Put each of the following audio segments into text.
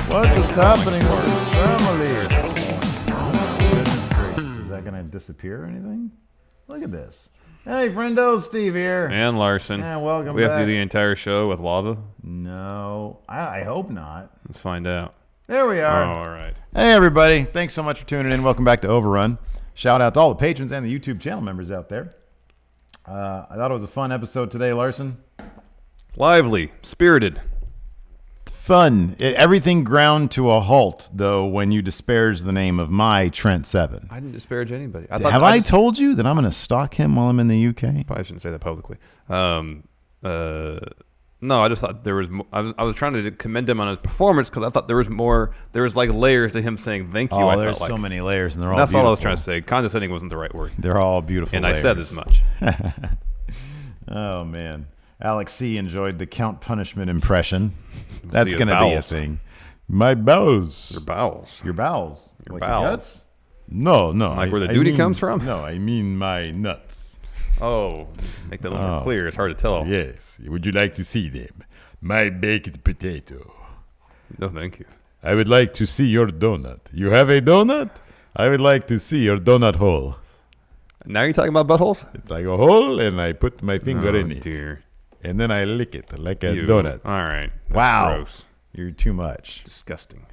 What is happening with this family? Goodness gracious, is that going to disappear or anything? Look at this. Hey, friendo, Steve here. And Larson. And welcome We have back. to do the entire show with lava? No, I hope not. Let's find out. There we are. Oh, all right. Hey, everybody. Thanks so much for tuning in. Welcome back to Overrun. Shout out to all the patrons and the YouTube channel members out there. I thought it was a fun episode today, Larson. Lively, spirited. Fun. Everything ground to a halt, though, when you disparage the name of my Trent Seven. I didn't disparage anybody. Have I told you that I'm going to stalk him while I'm in the UK? Probably shouldn't say that publicly. No, I just thought there was. I was trying to commend him on his performance because I thought there was more. There was like layers to him saying thank you. Oh, there's so many layers, and they're all. That's beautiful. all I was trying to say. Condescending wasn't the right word. They're all beautiful. And layers. I said as much. Oh man, Alex C enjoyed the Count Punishment impression. That's going to be a thing. My bowels. Your bowels. Your bowels. Your like bowels. Your nuts? No. Like where the duty comes from? No, I mean my nuts. Oh, make that a little more clear. It's hard to tell. Yes. Would you like to see them? My baked potato. No, thank you. I would like to see your donut. You have a donut? I would like to see your donut hole. Now you're talking about buttholes? It's like a hole, and I put my finger in it. Dear. And then I lick it like a donut. All right. Wow. Gross. You're too much. Disgusting.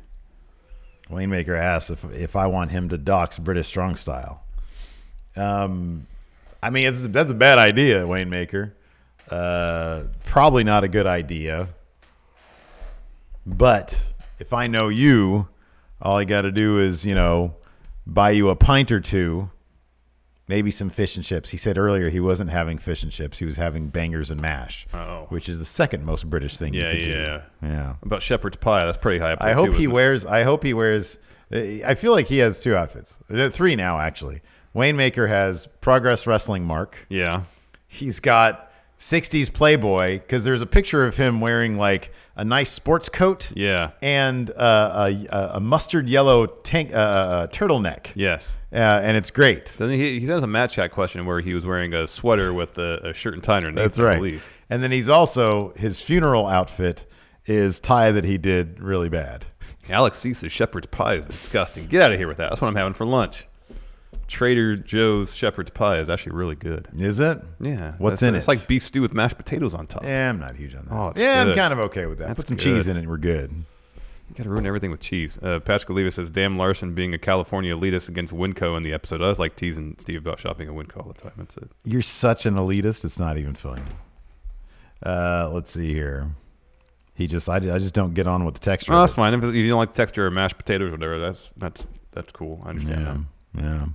Waymaker asks if I want him to dox British Strong Style. I mean, that's a bad idea, Waymaker. Probably not a good idea. But if I know you, all I got to do is, buy you a pint or two, maybe some fish and chips. He said earlier he wasn't having fish and chips. He was having bangers and mash, which is the second most British thing you could do. Yeah. About shepherd's pie, that's pretty high up there. I hope he wears. I feel like he has two outfits. Three now, actually. Waymaker has Progress Wrestling Mark. Yeah. He's got 60s Playboy, because there's a picture of him wearing like a nice sports coat. Yeah. And a mustard yellow turtleneck. Yes. And it's great. Doesn't he has a Matt Chat question where he was wearing a sweater with a shirt and tie underneath. That's right. And then he's also, his funeral outfit is tie that he did really bad. Alex C says shepherd's pie is disgusting. Get out of here with that. That's what I'm having for lunch. Trader Joe's shepherd's pie is actually really good. Is it? Yeah. What's in it? It's like beef stew with mashed potatoes on top. Yeah, I'm not huge on that. Oh, it's good. I'm good. kind of okay with that. That's Put some good. cheese in it and we're good. You got to ruin everything with cheese. Patrick Oliva says, damn Larson being a California elitist against Winco in the episode. I was like teasing Steve about shopping at Winco all the time. That's it. You're such an elitist. It's not even funny. Let's see here. I just don't get on with the texture. Oh, that's fine. If you don't like the texture of mashed potatoes or whatever, that's cool. I understand that. Yeah.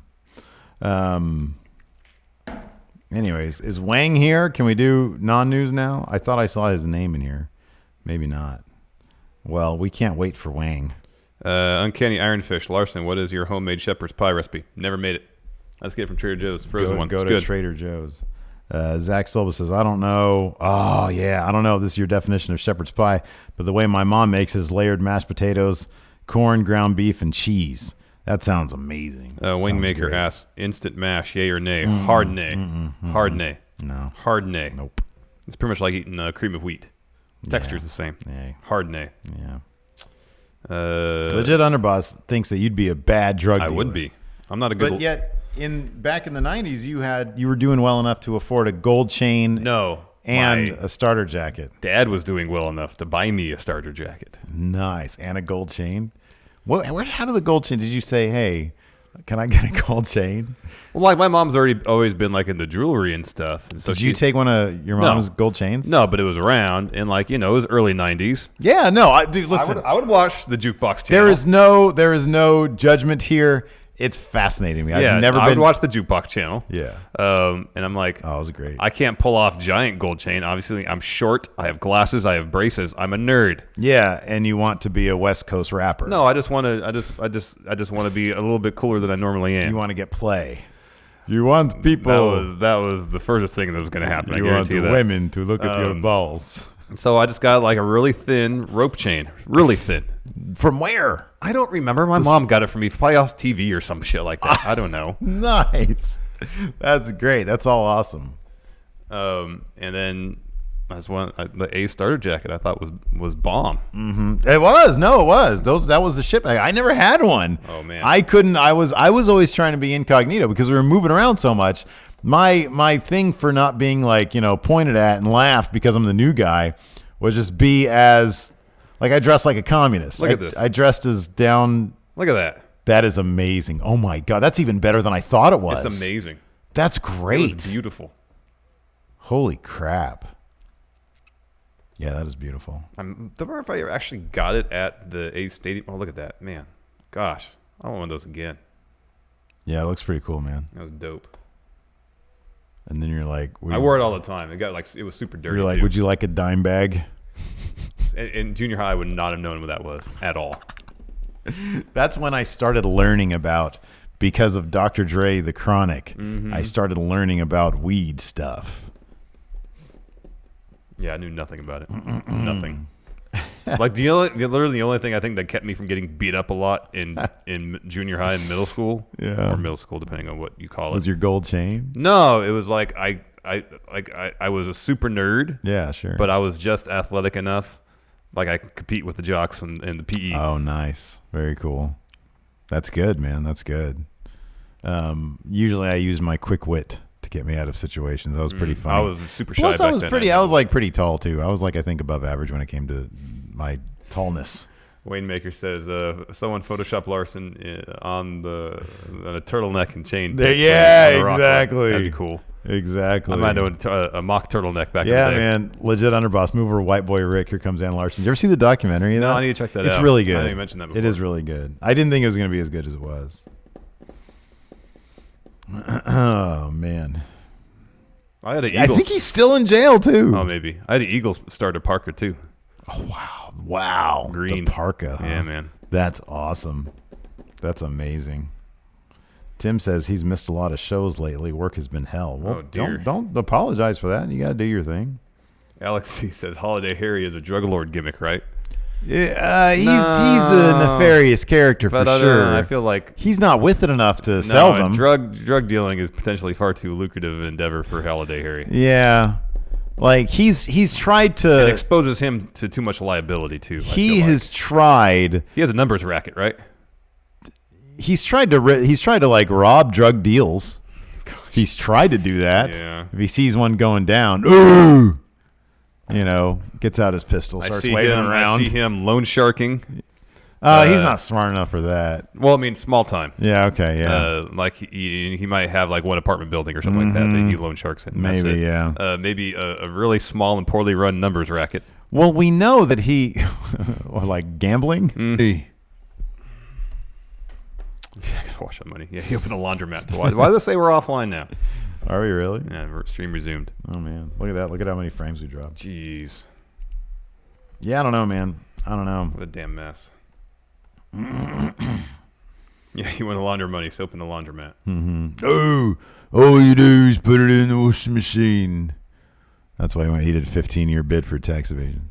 Anyways, is Wang here? Can we do non-news now? I thought I saw his name in here. Maybe not. Well, we can't wait for Wang. Uncanny Ironfish. Larson, what is your homemade shepherd's pie recipe? Never made it. Let's get it from Trader Joe's. Frozen one. Go to Trader Joe's. Zach Stolba says, I don't know. Oh, yeah. I don't know if this is your definition of shepherd's pie, but the way my mom makes is layered mashed potatoes, corn, ground beef, and cheese. That sounds amazing. Wingmaker asks, instant mash, yay or nay? Hard nay. Hard nay. No. Hard nay. Nope. It's pretty much like eating cream of wheat. Texture's the same. Yeah. Hard nay. Yeah. Legit Underboss thinks that you'd be a bad drug dealer. I would be. I'm not a good... But yet, back in the 90s, you were doing well enough to afford a gold chain and a starter jacket. Dad was doing well enough to buy me a starter jacket. Nice. And a gold chain? How did the gold chain? Did you say, hey, can I get a gold chain? Well, like my mom's always been like in the jewelry and stuff. And so did you take one of your mom's gold chains? No, but it was around and it was early 90s. Yeah, no, dude, listen. I would watch the jukebox channel. There is no judgment here. It's fascinating to me. I would watch the jukebox channel. Yeah. And I'm like, oh, it was great. I can't pull off giant gold chain. Obviously, I'm short. I have glasses. I have braces. I'm a nerd. Yeah, and you want to be a West Coast rapper. No, I just want to. I just want to be a little bit cooler than I normally am. You want to get play. You want people. That was the first thing that was going to happen. You want the women to look at your balls. So I just got like a really thin rope chain, really thin. From where? I don't remember. My mom got it for me, probably off TV or some shit like that. I don't know. Nice. That's great. That's all awesome. And then That's one. The A starter jacket I thought was bomb. It was. No, it was. That was the ship. I never had one. Oh man. I couldn't. I was always trying to be incognito because we were moving around so much. My thing for not being like, pointed at and laughed because I'm the new guy was just be as like I dressed like a communist. Look at this. I dressed as down. Look at that. That is amazing. Oh my God, that's even better than I thought it was. It's amazing. That's great. It was beautiful. Holy crap. Yeah, that is beautiful. I don't remember if I actually got it at the A Stadium. Oh, look at that, man! Gosh, I want one of those again. Yeah, it looks pretty cool, man. That was dope. And then you're like, I wore it all the time. It was super dirty. You're like, too. would you like a dime bag? In junior high, I would not have known what that was at all. That's when I started learning about, because of Dr. Dre, The Chronic, I started learning about weed stuff. Yeah, I knew nothing about it. Nothing. Like literally the only thing I think that kept me from getting beat up a lot in junior high and middle school, or middle school, depending on what you call it, Was your gold chain? No, it was like I was a super nerd. Yeah, sure. But I was just athletic enough, like I could compete with the jocks and the PE. Oh, nice. Very cool. That's good, man. That's good. Usually I use my quick wit to get me out of situations. That was pretty funny. I was super shy. Plus, back I was then. I was like pretty tall too. I was like, I think above average when it came to my tallness. Wayne Maker says someone photoshopped Larson on a turtleneck and chain. Yeah, on the rock. exactly. That'd be cool. Exactly. I might know a mock turtleneck back in the Yeah, day. man. Legit underboss. Move over, white boy Rick. Here comes Dan Larson. Did you ever see the documentary? No, I need to check that out. It's really good. I didn't even mention that before. It is really good. I didn't think it was going to be as good as it was. Oh, man. I had an I Eagles. think he's still in jail, too. Oh, maybe. I had an Eagles starter Parker, too. Oh, wow. Wow. Green. The parka. Huh? Yeah, man. That's awesome. That's amazing. Tim says he's missed a lot of shows lately. Work has been hell. Well, Oh, dear. don't apologize for that. You got to do your thing. Alex, he says Holiday Harry is a drug lord gimmick, right? Yeah, he's a nefarious character for sure. I feel like he's not with it enough to sell them. Drug dealing is potentially far too lucrative an endeavor for Holiday Harry. Yeah, like he's tried to. It exposes him to too much liability too. He has tried. He has a numbers racket, right? He's tried to like rob drug deals. He's tried to do that. Yeah. If he sees one going down, ooh, gets out his pistol, starts waving around. I see him loan sharking. He's not smart enough for that. Well, I mean, small time. Yeah. Okay. Yeah. Like he might have like one apartment building or something like that he loan sharks in. Maybe. Yeah. Maybe a really small and poorly run numbers racket. Well, we know that he, or like gambling. I gotta wash that money. Yeah, he opened a laundromat to watch. Why does it say we're offline now? Are we really? Yeah, stream resumed. Oh man, look at that! Look at how many frames we dropped. Jeez. Yeah, I don't know, man. I don't know. What a damn mess. Yeah, you want to launder money, so open the laundromat. Oh, all you do is put it in the washing machine. That's why he did a 15-year bid for tax evasion.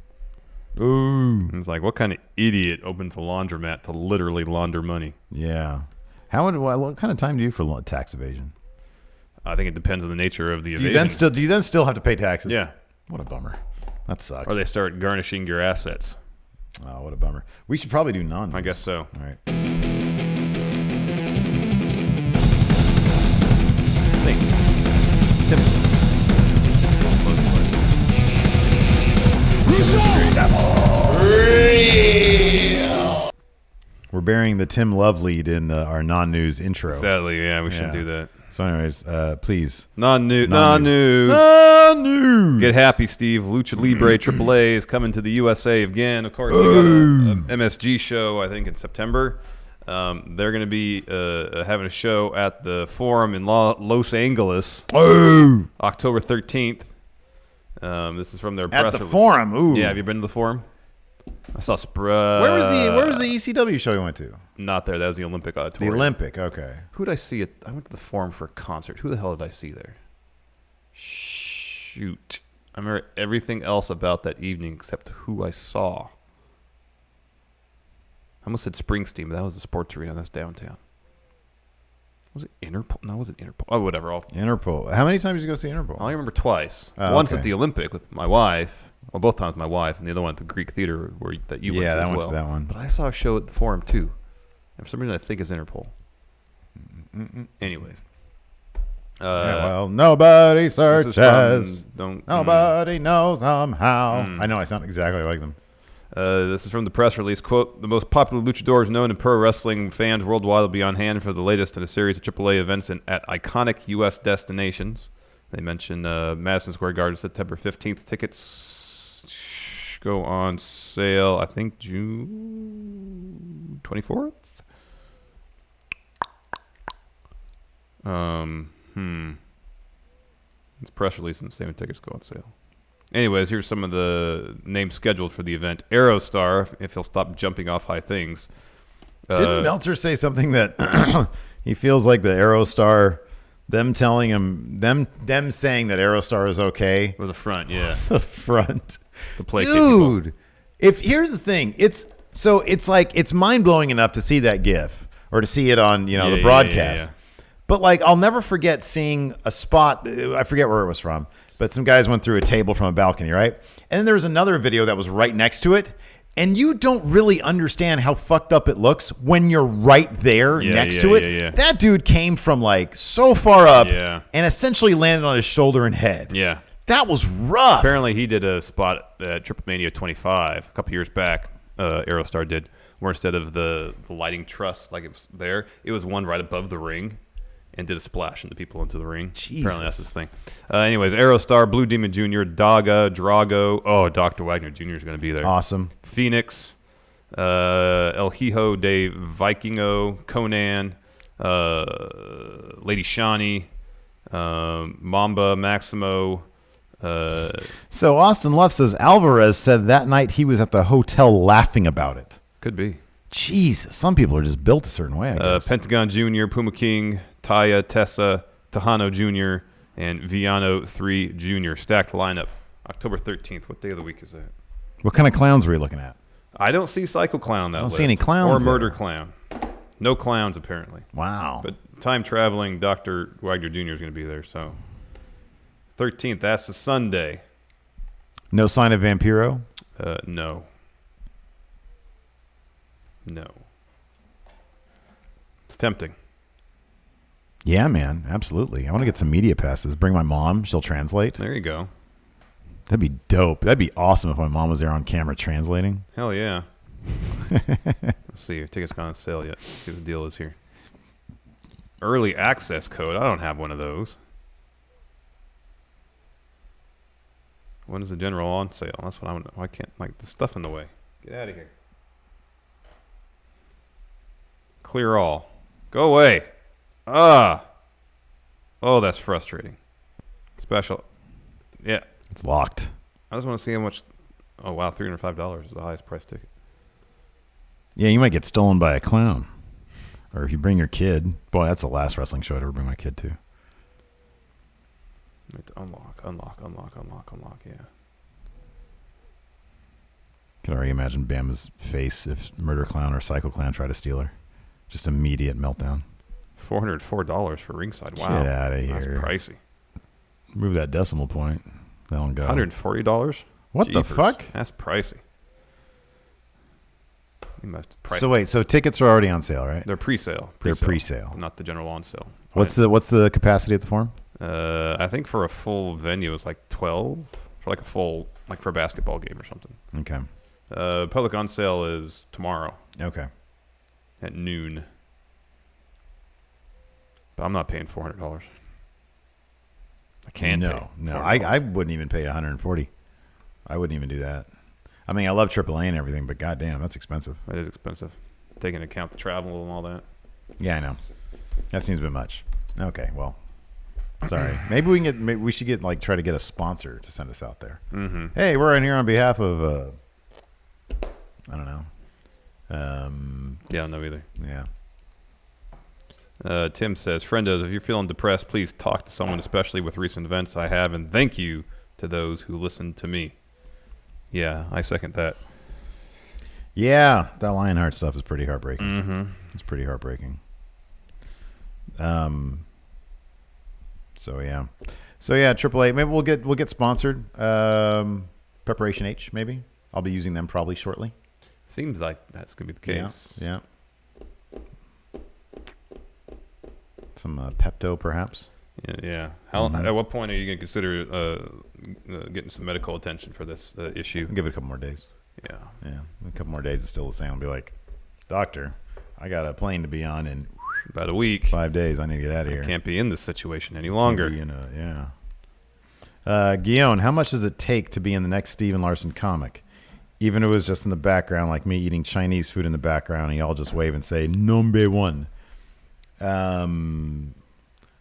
Oh, It's like, what kind of idiot opens a laundromat to literally launder money? yeah. What kind of time do you for tax evasion? I think it depends on the nature of the Do evasion. you then still have to pay taxes? Yeah. What a bummer. That sucks. Or they start garnishing your assets. Oh, what a bummer. We should probably do none. I guess so. All right. Thank you. Tim. We're burying the Tim Love lead in our non-news intro. Sadly, yeah, we shouldn't Yeah. do that. So anyways, please. Non-news. Non-news. Get happy, Steve. Lucha Libre AAA is coming to the USA again. Of course, we got a MSG show, I think, in September. They're going to be having a show at the Forum in Los Angeles, October 13th. This is from their press At the release. Forum. Ooh. Yeah, have you been to the Forum? I saw Where was the ECW show you went to? Not there. That was the Olympic The Auditorium. Olympic. Okay. Who did I see? I went to the Forum for a concert. Who the hell did I see there? Shoot. I remember everything else about that evening except who I saw. I almost said Springsteen, but that was the sports arena. That's downtown. Was it Interpol? No, was it Interpol? Oh, whatever. Interpol. How many times did you go see Interpol? I only remember twice. Oh, Once okay. at the Olympic with my wife. Well, both times with my wife, and the other one at the Greek Theater that you went to Yeah, as I went well. to that one. But I saw a show at the Forum too. And for some reason, I think it's Interpol. Anyways. Yeah, well, nobody This is searches. from, Nobody knows somehow. I know I sound exactly like them. This is from the press release. Quote, the most popular luchadors known to pro wrestling fans worldwide will be on hand for the latest in a series of AAA events at iconic U.S. destinations. They mentioned Madison Square Garden, September 15th. Tickets go on sale, I think, June 24th? It's press release and statement tickets go on sale. Anyways, here's some of the names scheduled for the event. Aerostar, if he'll stop jumping off high things. Didn't Meltzer say something that he feels like the Aerostar, them telling him, them saying that Aerostar is okay? Was a front, yeah. The front. To play Dude, if here's the thing, it's like it's mind blowing enough to see that GIF or to see it on the broadcast. Yeah. But like I'll never forget seeing a spot. I forget where it was from, but some guys went through a table from a balcony, right? And then there was another video that was right next to it. And you don't really understand how fucked up it looks when you're right there next to it. Yeah. That dude came from like so far up Yeah. and essentially landed on his shoulder and head. Yeah. That was rough. Apparently, he did a spot at Triple Mania 25 a couple years back. Aerostar did, where instead of the lighting truss like it was there, it was one right above the ring, and did a splash and the people into the ring. Jesus. Apparently, that's his thing. Anyways, Aerostar, Blue Demon Jr., Daga, Drago. Oh, Dr. Wagner Jr. is going to be there. Awesome. Phoenix, El Hijo de Vikingo, Conan, Lady Shani, Mamba, Maximo. So Austin Luff says Alvarez said that night he was at the hotel laughing about it. Could be. Jesus, some people are just built a certain way, I guess. Pentagon Jr., Puma King, Taya, Tessa, Tejano Jr., and Viano 3 Jr. Stacked lineup. October 13th. What day of the week is that? What kind of clowns were you looking at? I don't see Psycho Clown that I don't list. see any clowns Or Murder there. Clown. No clowns, apparently. Wow. But time traveling Dr. Wagner Jr. is going to be there. So 13th, that's a Sunday. No sign of Vampiro? No. It's tempting. Yeah, man, absolutely. I want to get some media passes. Bring my mom. She'll translate. There you go. That'd be dope. That'd be awesome if my mom was there on camera translating. Hell yeah. Let's see. Your tickets gone on sale yet. Let's see what the deal is here. Early access code. I don't have one of those. When is the general on sale? That's what I want. Why can't the stuff in the way? Get out of here. Clear all. Go away. Oh, that's frustrating. Special. Yeah. It's locked. I just want to see how much. Oh wow, $305 is the highest price ticket. Yeah, you might get stolen by a clown. Or if you bring your kid. Boy, that's the last wrestling show I'd ever bring my kid to. Unlock. Yeah. Can already imagine Bama's face if Murder Clown or Psycho Clown tried to steal her. Just immediate meltdown. $404 for ringside. Wow. Get out of here. That's pricey. Move that decimal point. That'll go. $140? What the fuck? That's pricey. So wait, so tickets are already on sale, right? They're pre-sale. They're pre-sale. Not the general on sale. What's the capacity at the Forum? I think for a full venue it's like 12 for like a full for a basketball game or something. Okay. Public on sale is tomorrow. Okay. At noon. But I'm not paying $400. I can't. No. I wouldn't even pay $140. I wouldn't even do that. I mean, I love AAA and everything, but goddamn, that's expensive. That is expensive. Taking into account the travel and all that. Yeah, I know. That seems a bit much. Okay, well, sorry. Maybe we should try to get a sponsor to send us out there. Mm-hmm. Hey, we're in here on behalf of I don't know. Yeah, no either. Yeah. Tim says, friendos, if you're feeling depressed, please talk to someone, especially with recent events I have, and thank you to those who listened to me. Yeah, I second that. Yeah, that Lionheart stuff is pretty heartbreaking. Mm-hmm. It's pretty heartbreaking. So yeah, AAA. Maybe we'll get sponsored. Preparation H, maybe. I'll be using them probably shortly. Seems like that's gonna be the case. Yeah. Some Pepto, perhaps. Yeah. At what point are you gonna consider getting some medical attention for this issue? I'll give it a couple more days. Yeah. A couple more days is still the same. I'll be like, doctor, I got a plane to be on in about a week. 5 days. I need to get out of here. Can't be in this situation any longer. Guillaume, how much does it take to be in the next Steven Larson comic? Even if it was just in the background, like me eating Chinese food in the background, and y'all just wave and say, number one.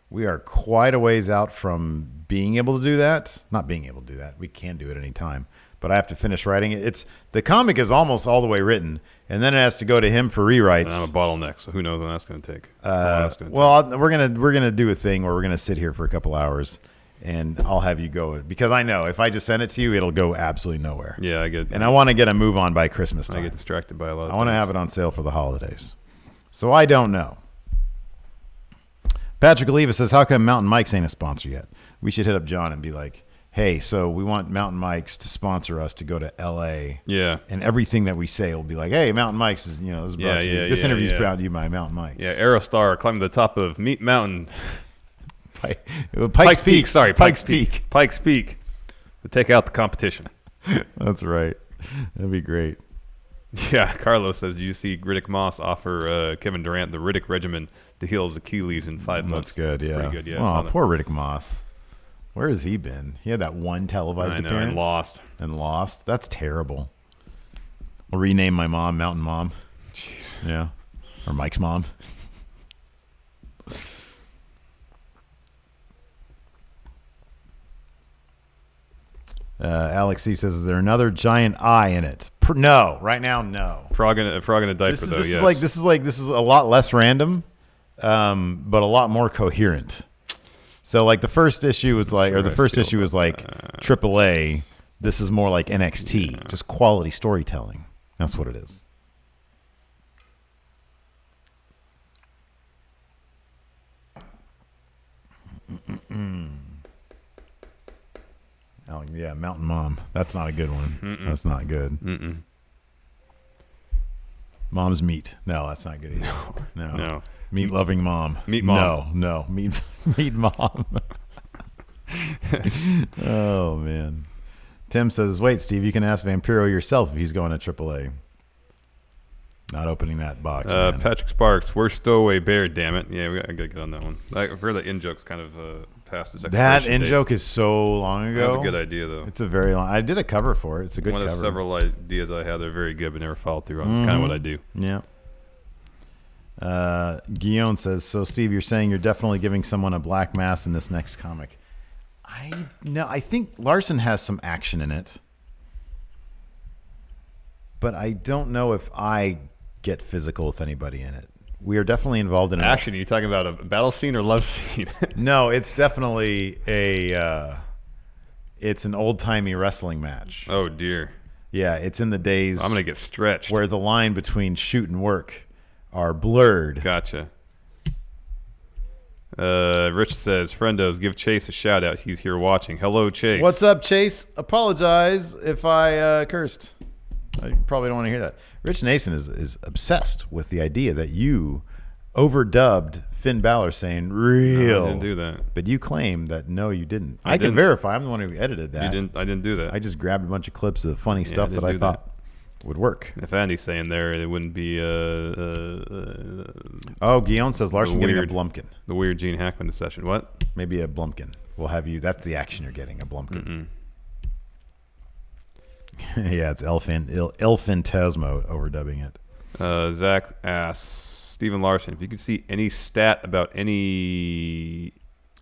We are quite a ways out from being able to do that. Not being able to do that. We can do it anytime. But I have to finish writing it. The comic is almost all the way written, and then it has to go to him for rewrites. And I'm a bottleneck, so who knows when that's going to take. We're gonna do a thing where we're gonna sit here for a couple hours, and I'll have you go because I know if I just send it to you, it'll go absolutely nowhere. Yeah, I get. And I want to get a move on by Christmas time. I get distracted by a lot. I want to have it on sale for the holidays, so I don't know. Patrick Oliva says, "How come Mountain Mike's ain't a sponsor yet? We should hit up John and be like." Hey, so we want Mountain Mike's to sponsor us to go to L.A. Yeah. And everything that we say will be like, hey, Mountain Mike's is, this is brought to you. This interview is brought to you by Mountain Mike's. Yeah, Aerostar climbing the top of Meat Mountain. Pikes Peak. Sorry, Pikes Peak. Pikes Peak. To take out the competition. That's right. That'd be great. Yeah, Carlos says, you see Riddick Moss offer Kevin Durant the Riddick regimen to heal his Achilles in 5 months. That's good, Pretty good, yeah. Oh, poor Riddick Moss. Where has he been? He had that one televised appearance. And lost. That's terrible. I'll rename my mom Mountain Mom. Jeez. Yeah. Or Mike's mom. Alex C says, is there another giant eye in it? No. Right now, no. Frog in a diaper, this yes. This is a lot less random, but a lot more coherent. So like the first issue was like, AAA. This is more like NXT, just quality storytelling. That's what it is. Oh yeah, Mountain Mom. That's not a good one. Mm-mm. That's not good. Mm-mm. Mom's meat. No, that's not good either. No. Meat loving mom. Meat mom. No. Meat mom. Oh man. Tim says, wait, Steve, you can ask Vampiro yourself if he's going to AAA. Not opening that box. Man. Patrick Sparks, where's Stowaway Bear, damn it. Yeah, I gotta get on that one. I've heard that in-joke's kind of past its expiration That in-joke is so long ago. That was a good idea, though. It's a very long... I did a cover for it. It's a good cover. One of several ideas I had. They're very good, but never followed through on. It's kind of what I do. Yeah. Guillaume says, so, Steve, you're saying you're definitely giving someone a black mass in this next comic. I think Larson has some action in it. But I don't know if I get physical with anybody in it. We are definitely involved in action. Are you talking about a battle scene or love scene? No, it's definitely it's an old-timey wrestling match. Oh, dear. Yeah, it's in the days... I'm going to get stretched. Where the line between shoot and work are blurred. Gotcha. Rich says, friendos, give Chase a shout-out. He's here watching. Hello, Chase. What's up, Chase? Apologize if I cursed. I probably don't want to hear that. Rich Nason is obsessed with the idea that you overdubbed Finn Balor saying real. No, I didn't do that. But you claim that no, you didn't. I can verify. I'm the one who edited that. I didn't do that. I just grabbed a bunch of clips of funny stuff that I thought would work. If Andy's saying there, it wouldn't be Guillaume says Larson getting a Blumpkin. The weird Gene Hackman session. What? Maybe a Blumpkin. We'll have you. That's the action you're getting, a Blumpkin. Yeah, it's Elphantasmo overdubbing it. Zach asks, Steven Larson, if you could see any stat about any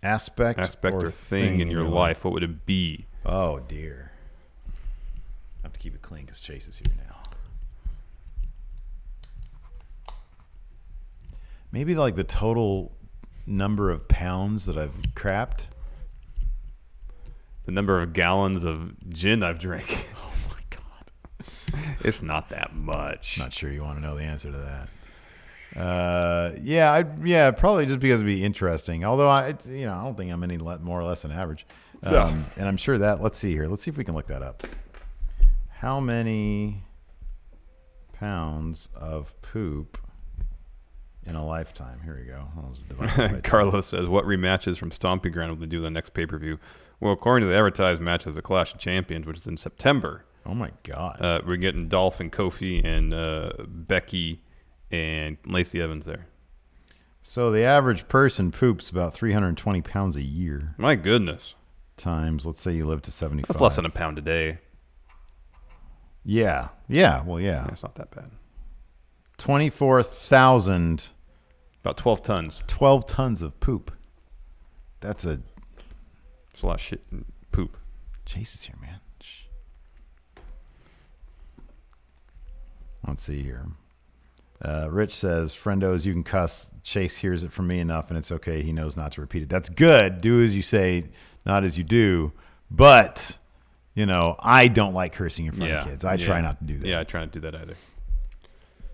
aspect or thing in your life, what would it be? Oh, dear. I have to keep it clean because Chase is here now. Maybe like the total number of pounds that I've crapped. The number of gallons of gin I've drank. Oh, my God. It's not that much. Not sure you want to know the answer to that. Yeah, probably just because it'd be interesting. Although I don't think I'm any more or less than average. And I'm sure that. Let's see here. Let's see if we can look that up. How many pounds of poop in a lifetime? Here we go. Carlos says, "What rematches from Stomping Ground will they do the next pay-per-view?" Well, according to the advertised matches, the Clash of Champions, which is in September. Oh my God! We're getting Dolph and Kofi and Becky and Lacey Evans there. So the average person poops about 320 pounds a year. My goodness. Times, let's say you live to 75. That's less than a pound a day. Yeah. Well, yeah. It's not that bad. 24,000. About 12 tons. 12 tons of poop. It's a lot of shit and poop. Chase is here, man. Shh. Let's see here. Rich says, friendos, you can cuss. Chase hears it from me enough, and it's okay. He knows not to repeat it. That's good. Do as you say, not as you do. But, I don't like cursing in front of kids. I try not to do that. Yeah, I try not to do that either.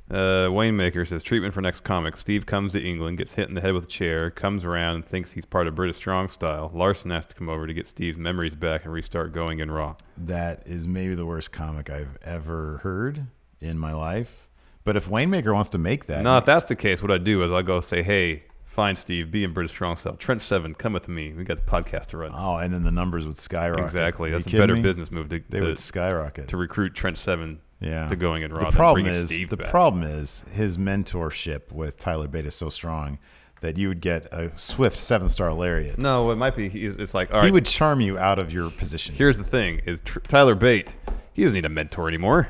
Waymaker says, treatment for next comic. Steve comes to England, gets hit in the head with a chair, comes around and thinks he's part of British Strong Style. Larson has to come over to get Steve's memories back and restart going in Raw. That is maybe the worst comic I've ever heard in my life. But if Waymaker wants to make that. No, if that's the case, what I do is I'll go say, hey, fine, Steve, be in British Strong Style. Trent Seven, come with me. We got the podcast to run. Oh, and then the numbers would skyrocket. Exactly. That's a better business move. They would skyrocket. To recruit Trent Seven to going in Raw. The problem is his mentorship with Tyler Bate is so strong that you would get a swift 7-star lariat. No, it might be. It's like, all right. He would charm you out of your position. Here's the thing: is Tyler Bate? He doesn't need a mentor anymore.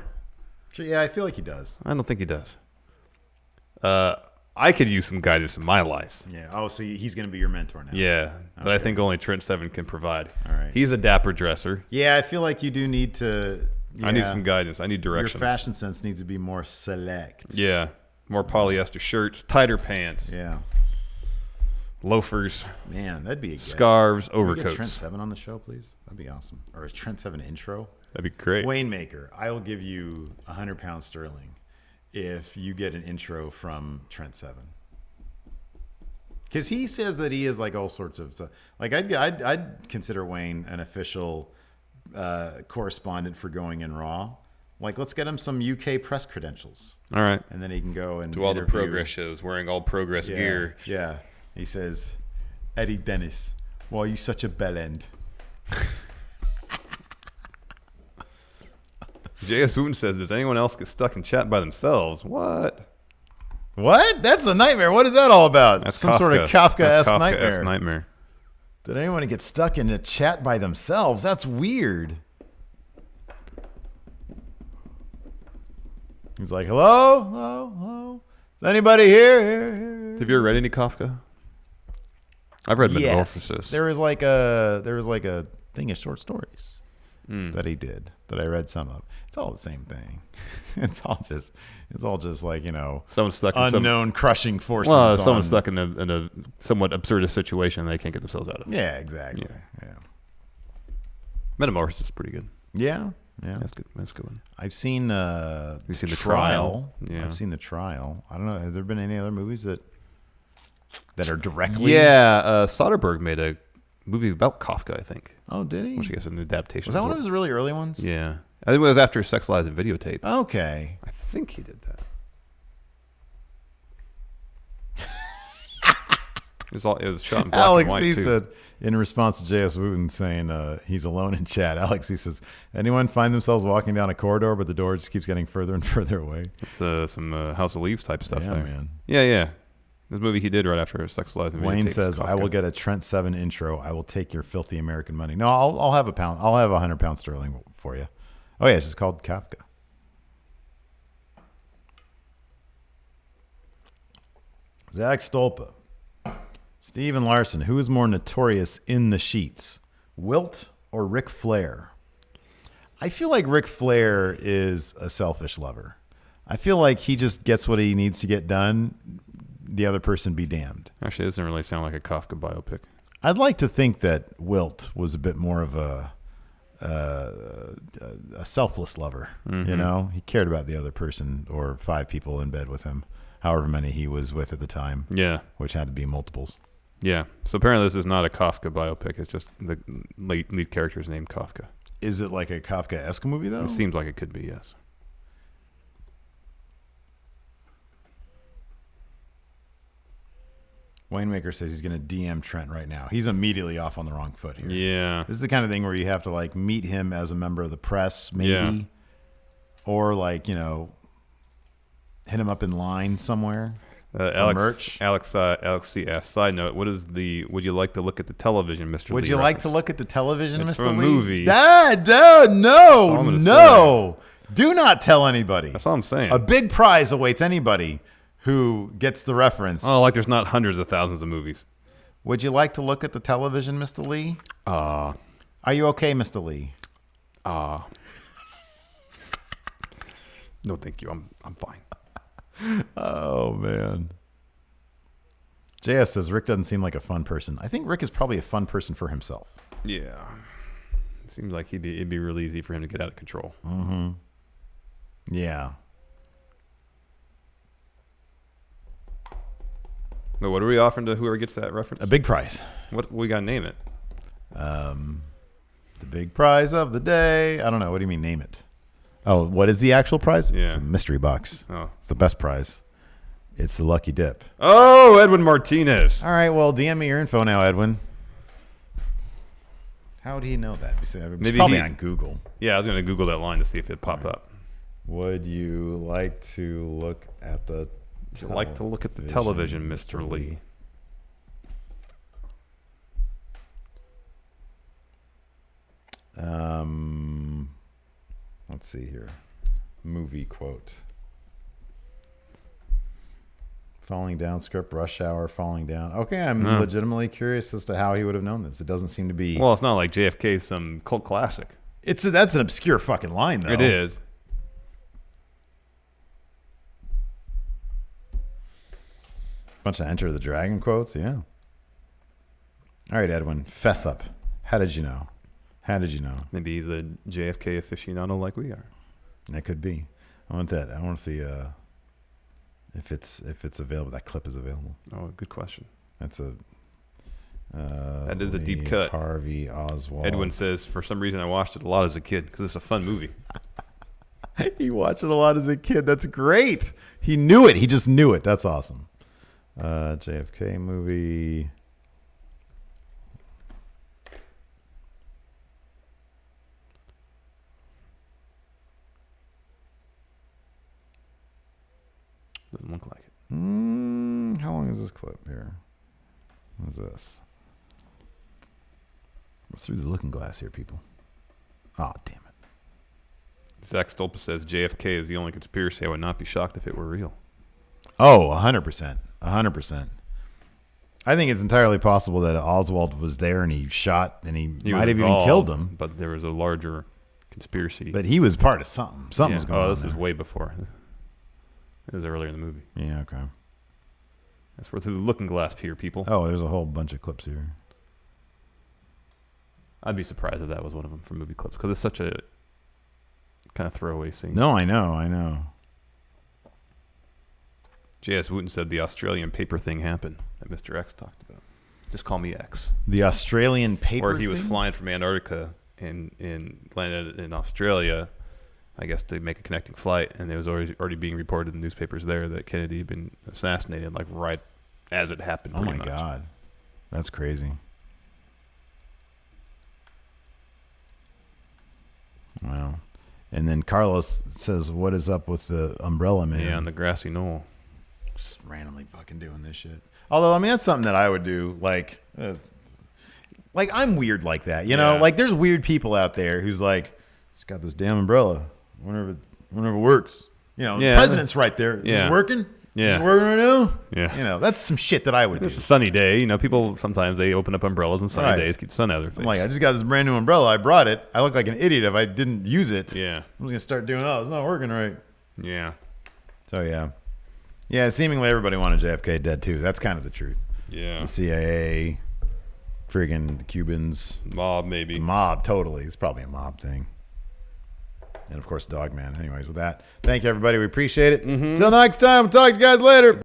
Yeah, I feel like he does. I don't think he does. I could use some guidance in my life. Yeah. Oh, so he's going to be your mentor now. Yeah. Okay. That I think only Trent Seven can provide. All right. He's a dapper dresser. Yeah, I feel like you do need to. Yeah, I need some guidance. I need direction. Your fashion sense needs to be more select. Yeah. More polyester shirts, tighter pants. Yeah. Loafers. Man, that'd be a scarves, Can we overcoats. get Trent Seven on the show, please. That'd be awesome. Or a Trent Seven intro. That'd be great. Waymaker, I will give you 100 pounds sterling if you get an intro from Trent Seven. Because he says that he is like all sorts of stuff. Like I'd consider Wayne an official correspondent for Going in Raw. Like, let's get him some UK press credentials. All right. And then he can go and do all the Progress shows, wearing all Progress gear. Yeah. He says, Eddie Dennis, why are you such a bellend? J.S. Wooten says, does anyone else get stuck in chat by themselves? What? That's a nightmare. What is that all about? That's some Kafka. sort of Kafka-esque Kafka-esque nightmare. Did anyone get stuck in a chat by themselves? That's weird. He's like, hello? Is anybody here? Have you ever read any Kafka? I've read Metamorphosis. Yes. There was like a thing of short stories that he did that I read some of. It's all the same thing. It's all just like, someone stuck in unknown crushing forces. Well, someone stuck in a somewhat absurdist situation they can't get themselves out of. Yeah, exactly. Yeah. Metamorphosis is pretty good. Yeah. That's good. That's a good one. I've seen You've seen the trial. Yeah. I've seen the trial. I don't know. Have there been any other movies that are directly? Yeah, Soderbergh made a movie about Kafka, I think. Oh, did he? Which I guess is an adaptation. Was that one of his really early ones? Yeah. I think it was after Sex, Lies, and Videotape. Okay. I think he did that. It was shot in black Alex, and white, he too. said, in response to J.S. Wooten saying he's alone in chat, Alex, he says, anyone find themselves walking down a corridor, but the door just keeps getting further and further away? It's some House of Leaves type stuff yeah, there. Man. Yeah. This movie he did right after Sex, Lies, and Videotape. Wayne says, Kafka. I will get a Trent Seven intro. I will take your filthy American money. No, I'll have I'll have 100 pounds sterling for you. Oh, yeah, it's just called Kafka. Zach Stolpa. Steven Larson, who is more notorious in the sheets, Wilt or Ric Flair? I feel like Ric Flair is a selfish lover. I feel like he just gets what he needs to get done. The other person be damned. Actually, it doesn't really sound like a Kafka biopic. I'd like to think that Wilt was a bit more of a selfless lover. Mm-hmm. He cared about the other person or 5 people in bed with him however many he was with at the time. Yeah. Which had to be multiples. Yeah. So apparently this is not a Kafka biopic. It's just the lead character is named Kafka. Is it like a Kafka-esque movie, though? It seems like it could be, yes. Winemaker says he's going to DM Trent right now. He's immediately off on the wrong foot here. Yeah. This is the kind of thing where you have to like meet him as a member of the press, maybe. Yeah. Or like, hit him up in line somewhere. Alex CS. Side note, would you like to look at the television, Mr. Would Lee you like reference? to look at the television, It's Mr. from a Lee? movie. No. Do not tell anybody. That's all I'm saying. A big prize awaits anybody who gets the reference. Oh, like there's not hundreds of thousands of movies. Would you like to look at the television, Mr. Lee? Are you okay, Mr. Lee? No, thank you. I'm fine. Oh, man. JS says Rick doesn't seem like a fun person. I think Rick is probably a fun person for himself. Yeah. It seems like it'd be really easy for him to get out of control. Mm-hmm. Yeah. No, what are we offering to whoever gets that reference? A big prize. What we gotta name it? The big prize of the day. I don't know. What do you mean, name it? Oh, what is the actual prize? Yeah. It's a mystery box. Oh. It's the best prize. It's the lucky dip. Oh, Edwin Martinez. All right. Well, DM me your info now, Edwin. How would he know that? It's Maybe probably on Google. Yeah, I was gonna Google that line to see if it popped up. Would you like to look at the Would you like to look at the television, Mr. Lee? Let's see here. Movie quote. Falling down script, rush hour, falling down. Okay, I'm legitimately curious as to how he would have known this. It doesn't seem to be. Well, it's not like JFK's some cult classic. That's an obscure fucking line, though. It is. Bunch of Enter the Dragon quotes, yeah. All right, Edwin, fess up. How did you know? Maybe he's a JFK aficionado like we are. That could be. I want that. I want to see if it's available. That clip is available. Oh, good question. That's a. That is a deep cut. Harvey Oswald. Edwin says, for some reason I watched it a lot as a kid because it's a fun movie. He watched it a lot as a kid. That's great. He knew it. He just knew it. That's awesome. JFK movie. Doesn't look like it. How long is this clip here? What is this? We're through the looking glass here, people. Oh, damn it. Zach Stolpa says JFK is the only conspiracy. I would not be shocked if it were real. Oh, 100%. 100%. I think it's entirely possible that Oswald was there and he shot and he might have even killed him. But there was a larger conspiracy. But he was part of something. Something was going on. Oh, this there. is way before. It was earlier in the movie. Yeah, okay. That's worth the looking glass here, people. Oh, there's a whole bunch of clips here. I'd be surprised if that was one of them from movie clips because it's such a kind of throwaway scene. No, I know. J.S. Wooten said the Australian paper thing happened that Mr. X talked about. Just call me X. The Australian paper Where he was thing? flying from Antarctica and landed in Australia, I guess, to make a connecting flight, and it was already being reported in the newspapers there that Kennedy had been assassinated, like right as it happened. Oh my much. God, that's crazy. Wow. And then Carlos says, "What is up with the umbrella man?" Yeah, on the grassy knoll. Just randomly fucking doing this shit. Although, I mean, that's something that I would do. Like I'm weird like that, you know. Yeah. Like, there's weird people out there who's like, "Just got this damn umbrella. Whenever it works." You know, Yeah. the president's right there. Is Yeah. it working? Yeah. Is it working right now? Yeah. You know, that's some shit that I would do. It's a sunny day. You know, people sometimes they open up umbrellas on sunny Right. days, keep the sun out of their face. I'm like, I just got this brand new umbrella. I brought it. I look like an idiot if I didn't use it. Yeah. I'm just gonna start doing, it's not working right. Yeah. So yeah. Seemingly everybody wanted JFK dead too. That's kind of the truth. Yeah. The CIA, friggin' the Cubans, Mob, maybe. the mob. Totally, it's probably a mob thing. And, of course, Dogman. Anyways, with that, thank you, everybody. We appreciate it. Until next time, we'll talk to you guys later.